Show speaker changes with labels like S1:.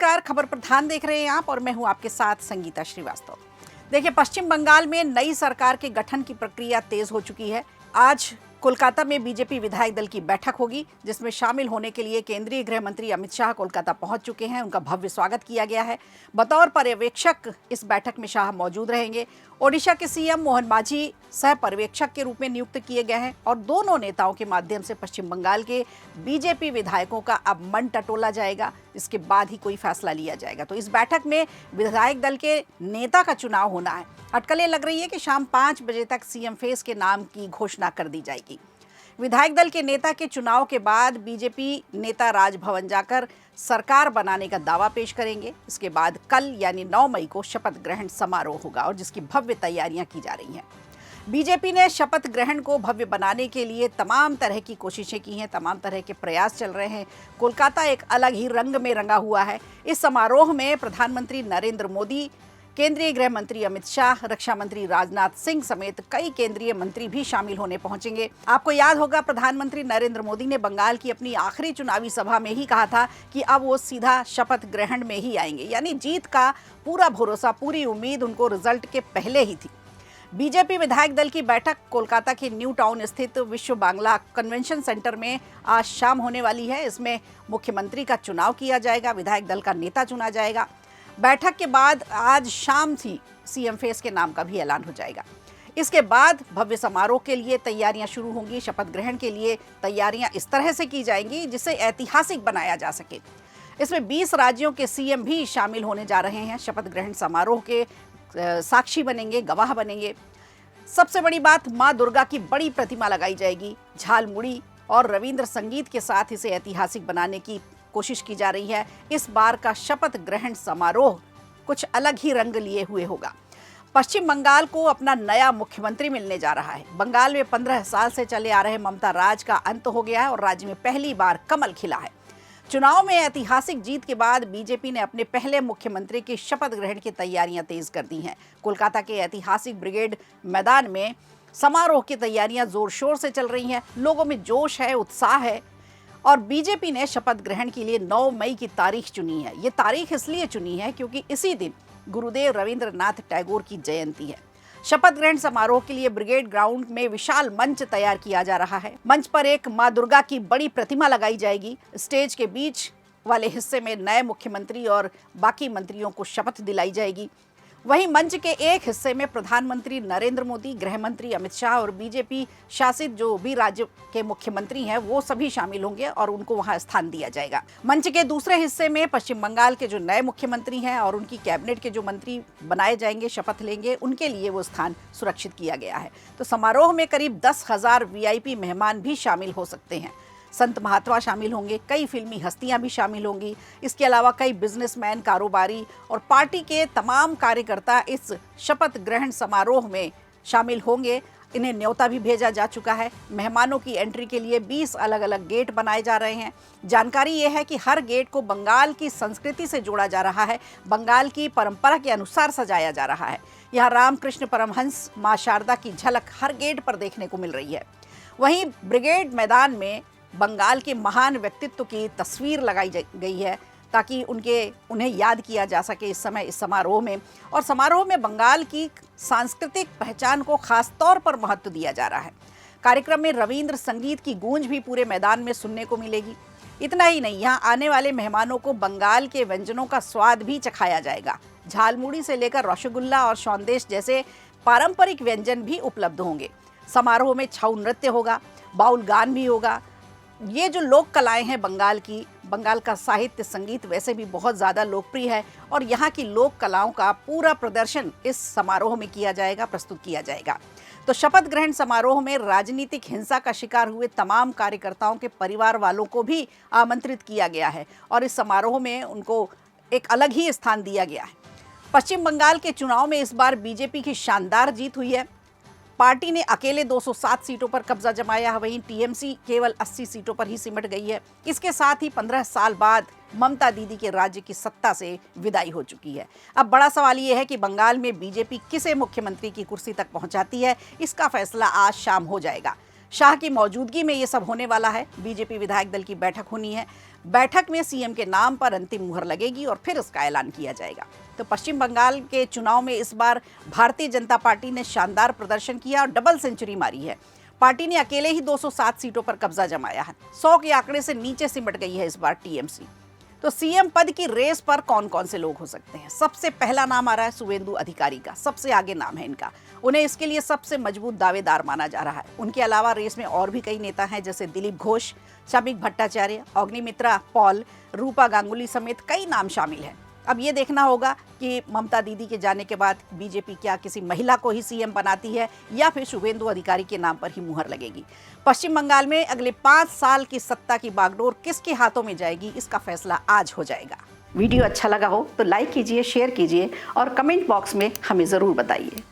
S1: नमस्कार, खबर प्रधान देख रहे हैं आप और मैं हूं आपके साथ संगीता श्रीवास्तव। देखिए, पश्चिम बंगाल में नई सरकार के गठन की प्रक्रिया तेज हो चुकी है। आज कोलकाता में बीजेपी विधायक दल की बैठक होगी, जिसमें शामिल होने के लिए केंद्रीय गृह मंत्री अमित शाह कोलकाता पहुंच चुके हैं। उनका भव्य स्वागत किया गया है। बतौर पर्यवेक्षक इस बैठक में शाह मौजूद रहेंगे। ओडिशा के सीएम मोहन मांझी सह पर्यवेक्षक के रूप में नियुक्त किए गए हैं और दोनों नेताओं के माध्यम से पश्चिम बंगाल के बीजेपी विधायकों का अब मन टटोला जाएगा। इसके बाद ही कोई फैसला लिया जाएगा। तो इस बैठक में विधायक दल के नेता का चुनाव होना है। अटकलें लग रही है कि शाम 5 बजे तक सीएम फेस के नाम की घोषणा कर दी जाएगी। विधायक दल के नेता के चुनाव के बाद बीजेपी नेता राजभवन जाकर सरकार बनाने का दावा पेश करेंगे। इसके बाद कल यानी 9 मई को शपथ ग्रहण समारोह होगा और जिसकी भव्य तैयारियां की जा रही हैं। बीजेपी ने शपथ ग्रहण को भव्य बनाने के लिए तमाम तरह की कोशिशें की हैं, तमाम तरह के प्रयास चल रहे हैं। कोलकाता एक अलग ही रंग में रंगा हुआ है। इस समारोह में प्रधानमंत्री नरेंद्र मोदी, केंद्रीय गृह मंत्री अमित शाह, रक्षा मंत्री राजनाथ सिंह समेत कई केंद्रीय मंत्री भी शामिल होने पहुंचेंगे। आपको याद होगा, प्रधानमंत्री नरेंद्र मोदी ने बंगाल की अपनी आखिरी चुनावी सभा में ही कहा था कि अब वो सीधा शपथ ग्रहण में ही आएंगे, यानी जीत का पूरा भरोसा, पूरी उम्मीद उनको रिजल्ट के पहले ही थी। बीजेपी विधायक दल की बैठक कोलकाता के न्यू टाउन स्थित विश्व बांग्ला कन्वेंशन सेंटर में आज शाम होने वाली है। इसमें मुख्यमंत्री का चुनाव किया जाएगा, विधायक दल का नेता चुना जाएगा। बैठक के बाद आज शाम ही सीएम फेस के नाम का भी ऐलान हो जाएगा। इसके बाद भव्य समारोह के लिए तैयारियां शुरू होंगी। शपथ ग्रहण के लिए तैयारियां इस तरह से की जाएंगी जिसे ऐतिहासिक बनाया जा सके। इसमें 20 राज्यों के सीएम भी शामिल होने जा रहे हैं। शपथ ग्रहण समारोह के साक्षी बनेंगे, गवाह बनेंगे। सबसे बड़ी बात, माँ दुर्गा की बड़ी प्रतिमा लगाई जाएगी। झालमुड़ी और रविंद्र संगीत के साथ इसे ऐतिहासिक बनाने की कोशिश की जा रही है। इस बार का शपथ ग्रहण समारोह कुछ अलग ही रंग लिए हुए होगा। पश्चिम बंगाल को अपना नया मुख्यमंत्री मिलने जा रहा है। बंगाल में 15 साल से चले आ रहे ममता राज का अंत हो गया है और राज्य में पहली बार कमल खिला है। चुनाव में ऐतिहासिक जीत के बाद बीजेपी ने अपने पहले मुख्यमंत्री की शपथ ग्रहण की तैयारियां तेज कर दी हैं। कोलकाता के ऐतिहासिक ब्रिगेड मैदान में समारोह की तैयारियां जोर शोर से चल रही हैं। लोगों में जोश है, उत्साह है और बीजेपी ने शपथ ग्रहण के लिए 9 मई की तारीख चुनी है। ये तारीख इसलिए चुनी है क्योंकि इसी दिन गुरुदेव रविंद्रनाथ टैगोर की जयंती है। शपथ ग्रहण समारोह के लिए ब्रिगेड ग्राउंड में विशाल मंच तैयार किया जा रहा है। मंच पर एक मां दुर्गा की बड़ी प्रतिमा लगाई जाएगी। स्टेज के बीच वाले हिस्से में नए मुख्यमंत्री और बाकी मंत्रियों को शपथ दिलाई जाएगी। वहीं मंच के एक हिस्से में प्रधानमंत्री नरेंद्र मोदी, गृह मंत्री अमित शाह और बीजेपी शासित जो भी राज्य के मुख्यमंत्री हैं वो सभी शामिल होंगे और उनको वहां स्थान दिया जाएगा। मंच के दूसरे हिस्से में पश्चिम बंगाल के जो नए मुख्यमंत्री हैं और उनकी कैबिनेट के जो मंत्री बनाए जाएंगे, शपथ लेंगे, उनके लिए वो स्थान सुरक्षित किया गया है। तो समारोह में करीब 10,000 वीआईपी मेहमान भी शामिल हो सकते हैं। संत महात्मा शामिल होंगे, कई फिल्मी हस्तियां भी शामिल होंगी। इसके अलावा कई बिजनेसमैन, कारोबारी और पार्टी के तमाम कार्यकर्ता इस शपथ ग्रहण समारोह में शामिल होंगे। इन्हें न्योता भी भेजा जा चुका है। मेहमानों की एंट्री के लिए 20 अलग अलग गेट बनाए जा रहे हैं। जानकारी ये है कि हर गेट को बंगाल की संस्कृति से जोड़ा जा रहा है, बंगाल की परंपरा के अनुसार सजाया जा रहा है। यहाँ रामकृष्ण परमहंस, माँ शारदा की झलक हर गेट पर देखने को मिल रही है। वहीं ब्रिगेड मैदान में बंगाल के महान व्यक्तित्व की तस्वीर लगाई गई है ताकि उन्हें याद किया जा सके इस समय इस समारोह में। और समारोह में बंगाल की सांस्कृतिक पहचान को खास तौर पर महत्व दिया जा रहा है। कार्यक्रम में रविंद्र संगीत की गूंज भी पूरे मैदान में सुनने को मिलेगी। इतना ही नहीं, यहाँ आने वाले मेहमानों को बंगाल के व्यंजनों का स्वाद भी चखाया जाएगा। झालमुड़ी से लेकर रसगुल्ला और सौंदेश जैसे पारंपरिक व्यंजन भी उपलब्ध होंगे। समारोह में छऊ नृत्य होगा, बाउल गान भी होगा। ये जो लोक कलाएं हैं बंगाल की, बंगाल का साहित्य, संगीत वैसे भी बहुत ज़्यादा लोकप्रिय है और यहाँ की लोक कलाओं का पूरा प्रदर्शन इस समारोह में किया जाएगा, प्रस्तुत किया जाएगा। तो शपथ ग्रहण समारोह में राजनीतिक हिंसा का शिकार हुए तमाम कार्यकर्ताओं के परिवार वालों को भी आमंत्रित किया गया है और इस समारोह में उनको एक अलग ही स्थान दिया गया है। पश्चिम बंगाल के चुनाव में इस बार बीजेपी की शानदार जीत हुई है। पार्टी ने अकेले 207 सीटों पर कब्जा जमाया, वहीं टीएमसी केवल 80 सीटों पर ही सिमट गई है। इसके साथ ही 15 साल बाद ममता दीदी के राज्य की सत्ता से विदाई हो चुकी है। अब बड़ा सवाल ये है कि बंगाल में बीजेपी किसे मुख्यमंत्री की कुर्सी तक पहुंचाती है, इसका फैसला आज शाम हो जाएगा। शाह की मौजूदगी में ये सब होने वाला है। बीजेपी विधायक दल की बैठक होनी है। बैठक में सीएम के नाम पर अंतिम मुहर लगेगी और फिर इसका ऐलान किया जाएगा। तो पश्चिम बंगाल के चुनाव में इस बार भारतीय जनता पार्टी ने शानदार प्रदर्शन किया और डबल सेंचुरी मारी है। पार्टी ने अकेले ही 207 सीटों पर कब्जा जमाया है। 100 के आंकड़े से नीचे सिमट गई है इस बार टीएमसी। तो सीएम पद की रेस पर कौन कौन से लोग हो सकते हैं? सबसे पहला नाम आ रहा है शुवेंदु अधिकारी का। सबसे आगे नाम है इनका। उन्हें इसके लिए सबसे मजबूत दावेदार माना जा रहा है। उनके अलावा रेस में और भी कई नेता हैं, जैसे दिलीप घोष, शमीक भट्टाचार्य, अग्निमित्रा पॉल, रूपा गांगुली समेत कई नाम शामिल हैं। अब ये देखना होगा कि ममता दीदी के जाने के बाद बीजेपी क्या किसी महिला को ही सीएम बनाती है या फिर शुवेंदु अधिकारी के नाम पर ही मुहर लगेगी। पश्चिम बंगाल में अगले 5 साल की सत्ता की बागडोर किसके हाथों में जाएगी, इसका फैसला आज हो जाएगा। वीडियो अच्छा लगा हो तो लाइक कीजिए, शेयर कीजिए और कमेंट बॉक्स में हमें ज़रूर बताइए।